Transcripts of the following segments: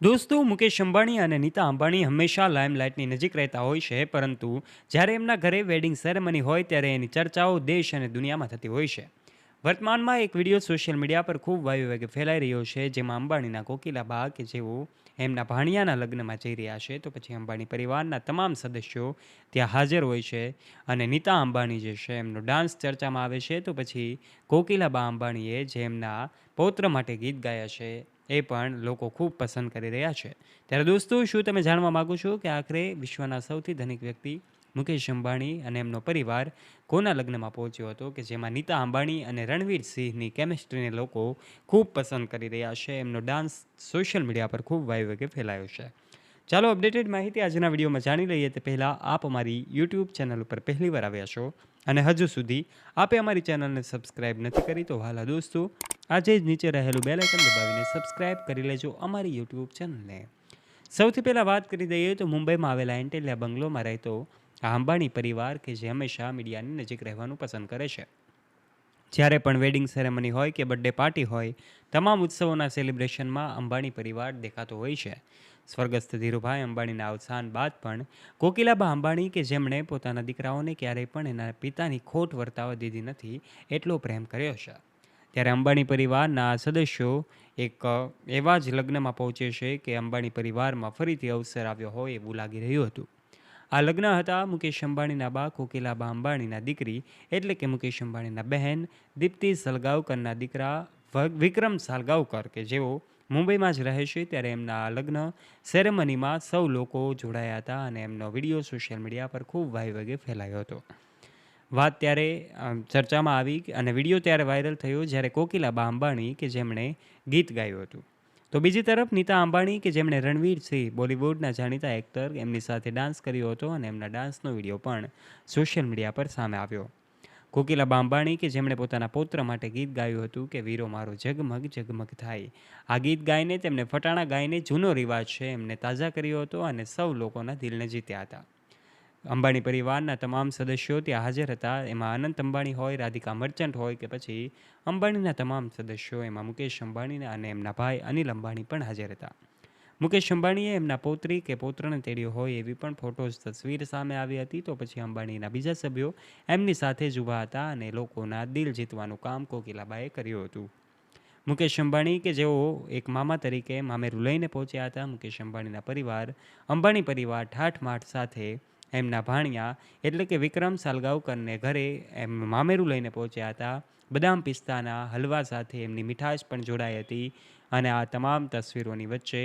દોસ્તો, મુકેશ અંબાણી અને નીતા અંબાણી હંમેશા લાઇમલાઇટની નજીક રહેતા હોય છે, પરંતુ જ્યારે એમના ઘરે વેડિંગ સેરેમની હોય ત્યારે એની ચર્ચાઓ દેશ અને દુનિયામાં થતી હોય છે. વર્તમાનમાં એક વિડીયો સોશિયલ મીડિયા પર ખૂબ વાયુ વેગે ફેલાઈ રહ્યો છે, જેમાં અંબાણીના કોકિલાબા કે જેઓ એમના ભાણિયાના લગ્નમાં જઈ રહ્યા છે, તો પછી અંબાણી પરિવારના તમામ સદસ્યો ત્યાં હાજર હોય છે અને નીતા અંબાણી જે છે એમનો ડાન્સ ચર્ચામાં આવે છે. તો પછી કોકિલાબા અંબાણીએ જે એમના પૌત્ર માટે ગીત ગાયા છે એ પણ લોકો ખૂબ પસંદ કરી રહ્યા છે. ત્યારે દોસ્તો, શું તમે જાણવા માગો છો કે આખરે વિશ્વના સૌથી ધનિક વ્યક્તિ મુકેશ અંબાણી અને એમનો પરિવાર કોના લગ્નમાં પહોંચ્યો હતો, કે જેમાં નીતા અંબાણી અને રણવીર સિંહની કેમિસ્ટ્રીને લોકો ખૂબ પસંદ કરી રહ્યા છે. એમનો ડાન્સ સોશિયલ મીડિયા પર ખૂબ વાયુ વેગે ફેલાયો છે. ચાલો અપડેટેડ માહિતી આજના વિડીયોમાં જાણી લઈએ. તે પહેલાં આપ અમારી યુટ્યુબ ચેનલ ઉપર પહેલીવાર આવ્યા છો અને હજુ સુધી આપે અમારી ચેનલને સબસ્ક્રાઇબ નથી કરી, તો હાલા દોસ્તો, આજે જ નીચે રહેલું બેલ આઇકન દબાવીને સબસ્ક્રાઇબ કરી લેજો અમારી યુટ્યુબ ચેનલને. સૌથી પહેલાં વાત કરી દઈએ તો મુંબઈમાં આવેલા એન્ટેલિયા બંગલોમાં રહેતો આ અંબાણી પરિવાર કે જે હંમેશા મીડિયાની નજીક રહેવાનું પસંદ કરે છે. જ્યારે પણ વેડિંગ સેરેમની હોય કે બર્થડે પાર્ટી હોય, તમામ ઉત્સવોના સેલિબ્રેશનમાં અંબાણી પરિવાર દેખાતો હોય છે. સ્વર્ગસ્થ ધીરુભાઈ અંબાણીના અવસાન બાદ પણ કોકિલાબા અંબાણી કે જેમણે પોતાના દીકરાઓને ક્યારેય પણ એના પિતાની ખોટ વર્તાવા દીધી નથી, એટલો પ્રેમ કર્યો છે. ત્યારે અંબાણી પરિવારના સદસ્યો એક એવા જ લગ્નમાં પહોંચે છે કે અંબાણી પરિવારમાં ફરીથી અવસર આવ્યો હોય એવું લાગી રહ્યું હતું. આ લગ્ન હતા મુકેશ અંબાણીના બા કોકિલાબા અંબાણીના દીકરી એટલે કે મુકેશ અંબાણીના બહેન દીપ્તિ સલગાવકરના દીકરા વિક્રમ સાલગાવકર, કે જેઓ મુંબઈમાં જ રહે છે. ત્યારે એમના લગ્ન સેરેમનીમાં સૌ લોકો જોડાયા હતા અને એમનો વિડીયો સોશિયલ મીડિયા પર ખૂબ વાયુ વેગે ફેલાયો હતો. વાત ત્યારે ચર્ચામાં આવી અને વિડીયો ત્યારે વાયરલ થયો જ્યારે કોકિલાબા અંબાણી કે જેમણે ગીત ગાયું હતું. તો બીજી તરફ નીતા અંબાણી કે જેમણે રણવીર સિંહ, બોલિવૂડના જાણીતા એક્ટર, એમની સાથે ડાન્સ કર્યો હતો અને એમના ડાન્સનો વિડીયો પણ સોશિયલ મીડિયા પર સામે આવ્યો. કોકિલાબા અંબાણી કે જેમણે પોતાના પૌત્ર માટે ગીત ગાયું હતું કે વીરો મારો ઝગમગ ઝગમગ થાય. આ ગીત ગાઈને તેમને ફટાણા ગાઈને જૂનો રિવાજ છે એમને તાજા કર્યો હતો અને સૌ લોકોના દિલને જીત્યા હતા. અંબાણી પરિવારના તમામ સદસ્યો ત્યાં હાજર હતા. એમાં અનંત અંબાણી હોય, રાધિકા મર્ચન્ટ હોય કે પછી અંબાણીના તમામ સદસ્યો, એમાં મુકેશ અંબાણી અને એમના ભાઈ અનિલ અંબાણી પણ હાજર હતા. મુકેશ અંબાણીએ એમના પૌત્રી કે પૌત્રને તેડ્યો હોય એવી પણ ફોટોઝ તસવીર સામે આવી હતી. તો પછી અંબાણીના બીજા સભ્યો એમની સાથે જ ઊભા હતા અને લોકોના દિલ જીતવાનું કામ કોકિલાબાએ કર્યું હતું. મુકેશ અંબાણી કે જેઓ એક મામા તરીકે મામેરું લઈને પહોંચ્યા હતા. મુકેશ અંબાણીના પરિવાર, અંબાણી પરિવાર ઠાઠમાઠ સાથે એમના ભાણિયા એટલે કે વિક્રમ સાલગાવકરને ઘરે એમ મામેરું લઈને પહોંચ્યા હતા. બદામ પિસ્તાના હલવા સાથે એમની મીઠાશ પણ જોડાઈ હતી. અને આ તમામ તસવીરોની વચ્ચે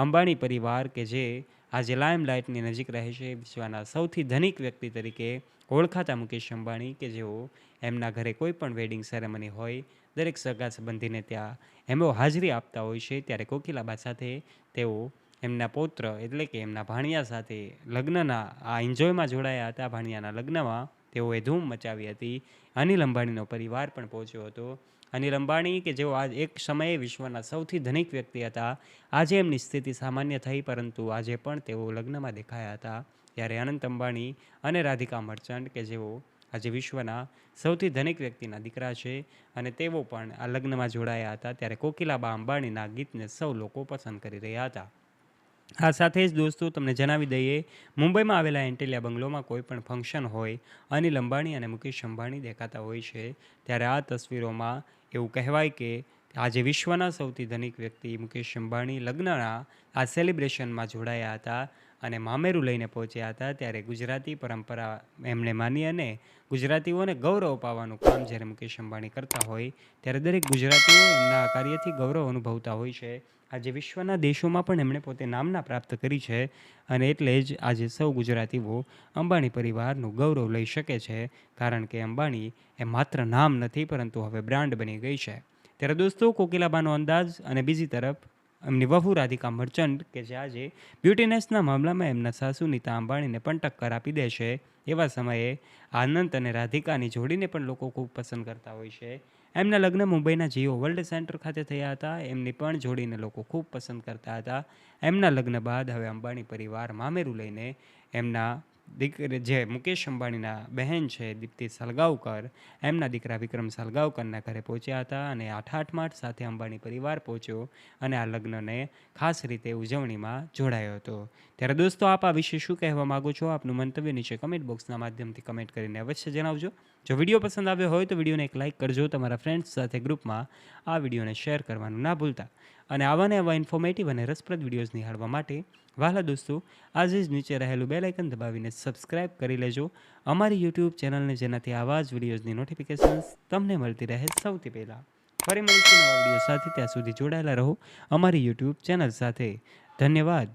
અંબાણી પરિવાર કે જે આજે લાઇમલાઇટની નજીક રહે છે, વિશ્વના સૌથી ધનિક વ્યક્તિ તરીકે ઓળખાતા મુકેશ અંબાણી કે જેઓ એમના ઘરે કોઈ પણ વેડિંગ સેરેમની હોય, દરેક સગા સંબંધીને ત્યાં એમો હાજરી આપતા હોય છે. ત્યારે કોકિલાબા સાથે તેઓ એમના પૌત્ર એટલે કે એમના ભાણિયા સાથે લગ્નના આ એન્જોયમાં જોડાયા હતા. ભાણિયાના લગ્નમાં તેઓએ ધૂમ મચાવી હતી. અનિલ અંબાણીનો પરિવાર પણ પહોંચ્યો હતો. અનિલ અંબાણી કે જેઓ આજ એક સમયે વિશ્વના સૌથી ધનિક વ્યક્તિ હતા, આજે એમની સ્થિતિ સામાન્ય થઈ, પરંતુ આજે પણ તેઓ લગ્નમાં દેખાયા હતા. ત્યારે અનંત અંબાણી અને રાધિકા મર્ચન્ટ કે જેઓ આજે વિશ્વના સૌથી ધનિક વ્યક્તિના દીકરા છે અને તેઓ પણ આ લગ્નમાં જોડાયા હતા. ત્યારે કોકિલાબા અંબાણીના ગીતને સૌ લોકો પસંદ કરી રહ્યા હતા. આ સાથે જ દોસ્તો, તમને જણાવી દઈએ, મુંબઈમાં આવેલા એન્ટેલિયા બંગલોમાં કોઈ પણ ફંક્શન હોય, અનિલ અંબાણી અને મુકેશ અંબાણી દેખાતા હોય છે. ત્યારે આ તસવીરોમાં એવું કહેવાય કે આજે વિશ્વના સૌથી ધનિક વ્યક્તિ મુકેશ અંબાણી લગ્નના આ સેલિબ્રેશનમાં જોડાયા હતા અને મામેરું લઈને પહોંચ્યા હતા. ત્યારે ગુજરાતી પરંપરા એમણે માની અને ગુજરાતીઓને ગૌરવ અપાવવાનું કામ જ્યારે મુકેશ અંબાણી કરતા હોય, ત્યારે દરેક ગુજરાતીઓ એમના કાર્યથી ગૌરવ અનુભવતા હોય છે. આજે વિશ્વના દેશોમાં પણ એમણે પોતે નામના પ્રાપ્ત કરી છે અને એટલે જ આજે સૌ ગુજરાતીઓ અંબાણી પરિવારનું ગૌરવ લઈ શકે છે, કારણ કે અંબાણી એ માત્ર નામ નથી પરંતુ હવે બ્રાન્ડ બની ગઈ છે. ત્યારે દોસ્તો, કોકિલાબાનો અંદાજ અને બીજી તરફ એમની વહુ રાધિકા મર્ચન્ટ કે જે આજે બ્યુટીનેસના મામલામાં એમના સાસુ નીતા અંબાણીને પણ ટક્કર આપી દે છે, એવા સમયે આનંદ અને રાધિકાની જોડીને પણ લોકો ખૂબ પસંદ કરતા હોય છે. એમના લગ્ન મુંબઈના જીઓ વર્લ્ડ સેન્ટર ખાતે થયા હતા. એમની પણ જોડીને લોકો ખૂબ પસંદ કરતા હતા. એમના લગ્ન બાદ હવે અંબાણી પરિવાર મામેરું લઈને એમના જે મુકેશ અંબાણીના બહેન છે દીપ્તિ સલગાવકર, એમના દીકરા વિક્રમ સલગાવકરના ઘરે પહોંચ્યા હતા અને આઠાઠમાઠ સાથે અંબાણી પરિવાર પહોંચ્યો અને આ લગ્નને ખાસ રીતે ઉજવણીમાં જોડાયો હતો. ત્યારે દોસ્તો, આપ આ વિશે શું કહેવા માગો છો? આપનું મંતવ્ય નીચે કમેન્ટ બોક્સના માધ્યમથી કમેન્ટ કરીને અવશ્ય જણાવજો. જો વિડીયો પસંદ આવ્યો હોય તો વિડીયોને એક લાઇક કરજો. તમારા ફ્રેન્ડ્સ સાથે ગ્રુપમાં આ વિડીયોને શેર કરવાનું ના ભૂલતા. અને આવા ને આવા ઇન્ફોર્મેટિવ અને રસપ્રદ વિડીયોઝ નિહાળવા માટે વહાલા દોસ્તો, આજે જ નીચે રહેલું બેલ આઇકન દબાવીને સબસ્ક્રાઇબ કરી લેજો અમારી યુટ્યુબ ચેનલને, જેનાથી આવા જ વિડીયોઝની નોટિફિકેશન્સ તમને મળતી રહે સૌથી પહેલાં. ફરી મળીશું નવા વિડીયો સાથે. ત્યાં સુધી જોડાયેલા રહો અમારી યુટ્યુબ ચેનલ સાથે. ધન્યવાદ.